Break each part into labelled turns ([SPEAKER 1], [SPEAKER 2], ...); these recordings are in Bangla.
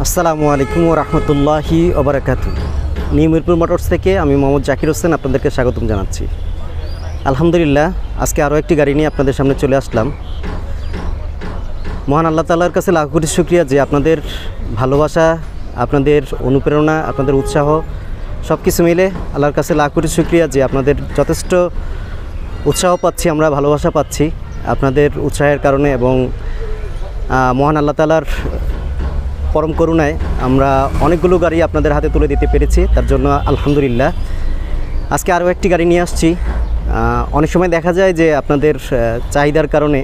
[SPEAKER 1] আসসালামু আলাইকুম ওয়া রাহমাতুল্লাহি ওয়া বারাকাতুহু। নিউ মিরপুর মোটরস থেকে আমি মোহাম্মদ জাকির হোসেন আপনাদেরকে স্বাগতম জানাচ্ছি। আলহামদুলিল্লাহ, আজকে আরও একটি গাড়ি নিয়ে আপনাদের সামনে চলে আসলাম। মহান আল্লাহ তাআলার কাছে লাখ কোটি শুকরিয়া যে আপনাদের ভালোবাসা, আপনাদের অনুপ্রেরণা, আপনাদের উৎসাহ সব কিছু মিলে আল্লাহর কাছে লাখ কোটি শুকরিয়া যে আপনাদের যথেষ্ট উৎসাহ পাচ্ছি, আমরা ভালোবাসা পাচ্ছি আপনাদের উৎসাহের কারণে। এবং মহান আল্লাহ তাআলার পরম করুণায় আমরা অনেকগুলো গাড়ি আপনাদের হাতে তুলে দিতে পেরেছি, তার জন্য আলহামদুলিল্লাহ। আজকে আরও একটি গাড়ি নিয়ে আসছি। অনেক সময় দেখা যায় যে আপনাদের চাহিদার কারণে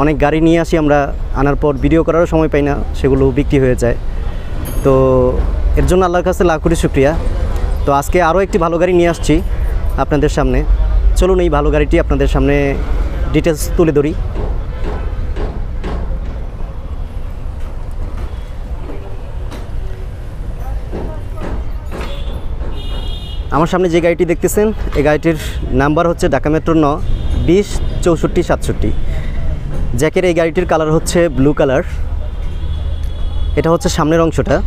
[SPEAKER 1] অনেক গাড়ি নিয়ে আসি, আমরা আনার পর ভিডিও করারও সময় পাই না, সেগুলো বিক্রি হয়ে যায়। তো এর জন্য আল্লাহর কাছে লাখ কোটি শুকরিয়া। তো আজকে আরও একটি ভালো গাড়ি নিয়ে আসছি আপনাদের সামনে। চলুন এই ভালো গাড়িটি আপনাদের সামনে ডিটেলস তুলে ধরি। আমার সামনে যে গাড়িটি দেখতেছেন, এই গাড়িটির নাম্বার হচ্ছে ঢাকা মেট্রো 9-20-64-67। জ্যাকের এই গাড়িটির কালার হচ্ছে ব্লু কালার। এটা হচ্ছে সামনের অংশটা।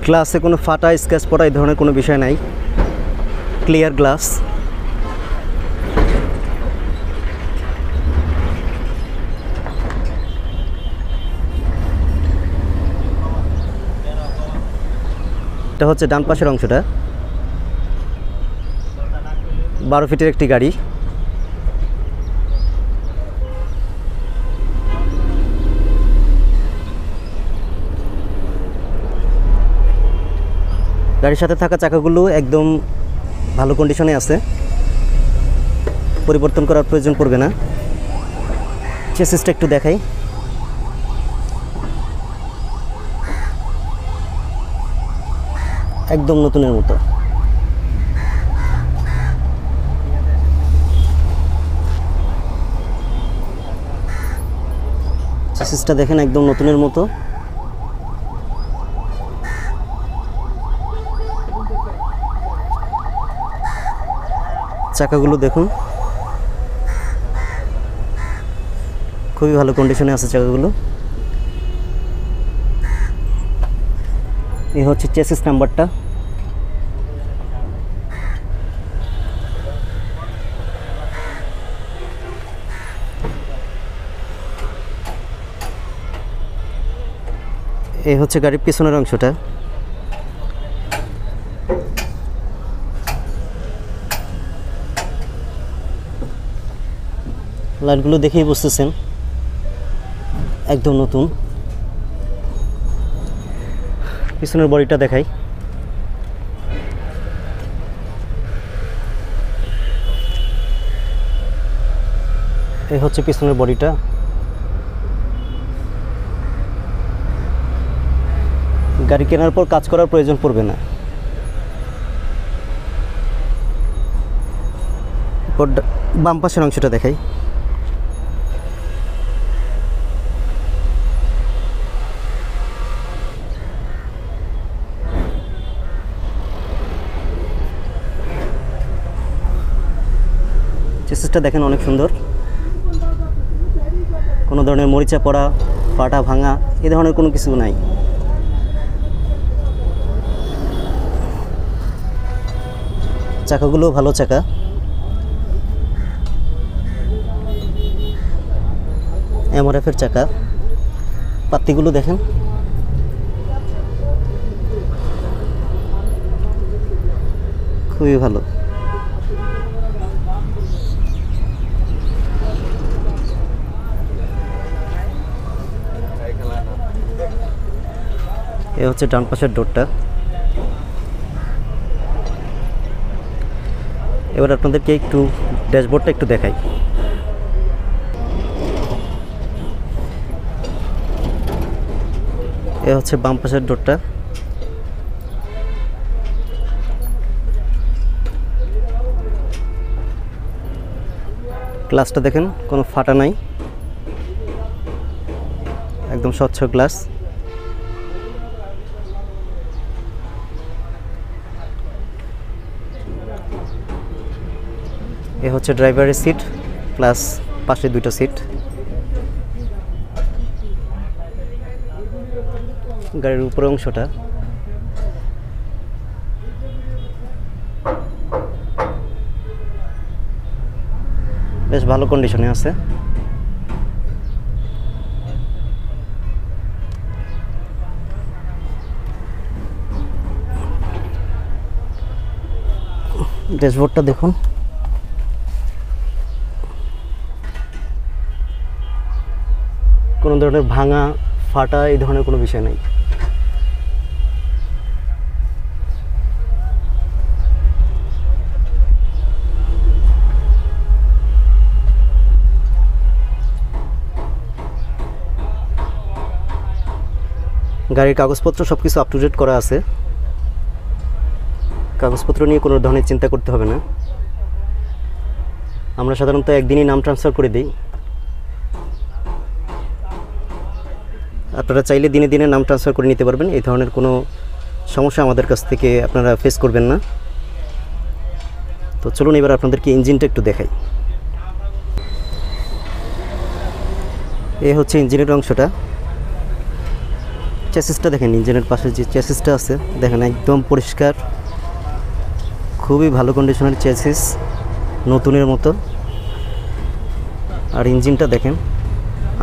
[SPEAKER 1] গ্লাসে কোনো ফাটা, স্ক্র্যাচ পড়া এই ধরনের কোনো বিষয় নাই, ক্লিয়ার গ্লাস। এটা হচ্ছে ডান পাশের অংশটা। 12 ফিটের একটি গাড়ি। গাড়ির সাথে থাকা চাকাগুলো একদম ভালো কন্ডিশনে আছে, পরিবর্তন করার প্রয়োজন পড়বে না। চেসিসটা একটু দেখাই। একদম নতুনের মতো। চেসিসটা দেখেন একদম নতুনের মতো। চাকাগুলো দেখুন, খুবই ভালো কন্ডিশনে আছে চাকাগুলো। এই হচ্ছে চেসিস নাম্বারটা। এই হচ্ছে গাড়ির পিছনের অংশটা। লাইটগুলো দেখেই বুঝতেছেন একদম নতুন। পিছনের বডিটা দেখাই। এই হচ্ছে পিছনের বডিটা। গাড়ি কেনার পর কাজ করার প্রয়োজন পড়বে না। বাম পাশের অংশটা দেখাই। চেসিসটা দেখেন অনেক সুন্দর, কোনো ধরনের মরিচা পড়া, পাটা ভাঙা এই ধরনের কোনো কিছু নাই। চাকাগুলো ভালো চাকা। এমআরএফের চাকা। পাত্তিগুলো দেখেন, খুবই ভালো। এ হচ্ছে ডান পাশের ডোরটা। এবার আপনাদেরকে একটু ড্যাশবোর্ডটা একটু দেখাই। এ হচ্ছে বাম পাশের ডোরটা। গ্লাসটা দেখেন, কোনো ফাটা নাই, একদম স্বচ্ছ গ্লাস। এ হচ্ছে ড্রাইভারের সিট প্লাস পাশে 2টা সিট। গাড়ির উপরের অংশটা বেশ ভালো কন্ডিশনে আছে। ড্যাশবোর্ডটা দেখুন, কোনো ধরনের ভাঙা ফাটা এই ধরনের কোনো বিষয় নেই। গাড়ির কাগজপত্র সব কিছু আপ টু ডেট করা আছে, কাগজপত্র নিয়ে কোনো ধরনের চিন্তা করতে হবে না। আমরা সাধারণত একদিনই নাম ট্রান্সফার করে দিই, আপনারা চাইলে দিনে দিনে নাম ট্রান্সফার করে নিতে পারবেন। এই ধরনের কোনো সমস্যা আমাদের কাছ থেকে আপনারা ফেস করবেন না। তো চলুন এবার আপনাদেরকে ইঞ্জিনটা একটু দেখাই। এ হচ্ছে ইঞ্জিনের অংশটা। চ্যাসিসটা দেখেন, ইঞ্জিনের পাশে যে চ্যাসিসটা আছে দেখেন একদম পরিষ্কার, খুবই ভালো কন্ডিশনের চ্যাসিস, নতুনের মতো। আর ইঞ্জিনটা দেখেন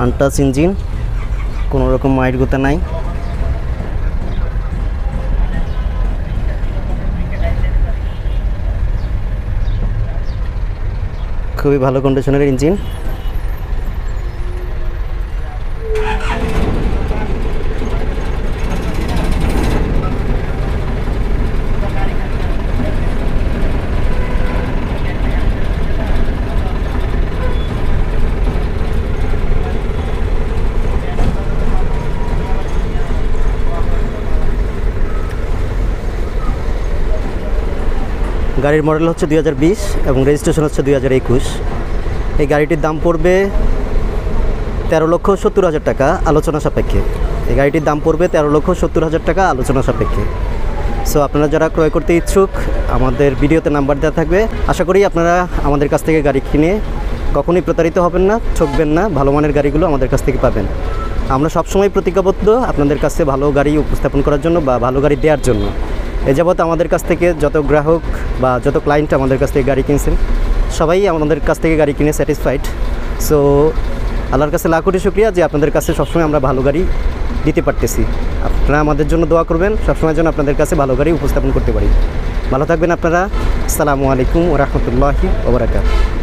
[SPEAKER 1] আনটাচ ইঞ্জিন, কোনো রকম মাইট গোতা নাই। খুবই ভালো কন্ডিশনের ইঞ্জিন। গাড়ির মডেল হচ্ছে 2020 এবং রেজিস্ট্রেশন হচ্ছে 2021। এই গাড়িটির দাম পড়বে 13,70,000 টাকা আলোচনা সাপেক্ষে। এই গাড়িটির দাম পড়বে 13,70,000 টাকা আলোচনা সাপেক্ষে। সো আপনারা যারা ক্রয় করতে ইচ্ছুক আমাদের ভিডিওতে নাম্বার দেওয়া থাকবে। আশা করি আপনারা আমাদের কাছ থেকে গাড়ি কিনে কখনোই প্রতারিত হবেন না, ঠকবেন না, ভালো মানের গাড়িগুলো আমাদের কাছ থেকে পাবেন। আমরা সবসময় প্রতিজ্ঞাবদ্ধ আপনাদের কাছে ভালো গাড়ি উপস্থাপন করার জন্য বা ভালো গাড়ি দেওয়ার জন্য। এ যাবৎ আমাদের কাছ থেকে যত গ্রাহক বা যত ক্লায়েন্ট আমাদের কাছ থেকে গাড়ি কিনছেন সবাই আমাদের কাছ থেকে গাড়ি কিনে স্যাটিসফাইড। সো আল্লাহর কাছে লাখ কোটি শুকরিয়া যে আপনাদের কাছে সবসময় আমরা ভালো গাড়ি দিতে পারতেছি। আপনারা আমাদের জন্য দোয়া করবেন, সবসময় যেন আপনাদের কাছে ভালো গাড়ি উপস্থাপন করতে পারি। ভালো থাকবেন আপনারা। আসসালামু আলাইকুম ওয়া রাহমাতুল্লাহি ওয়া বারাকাতুহু।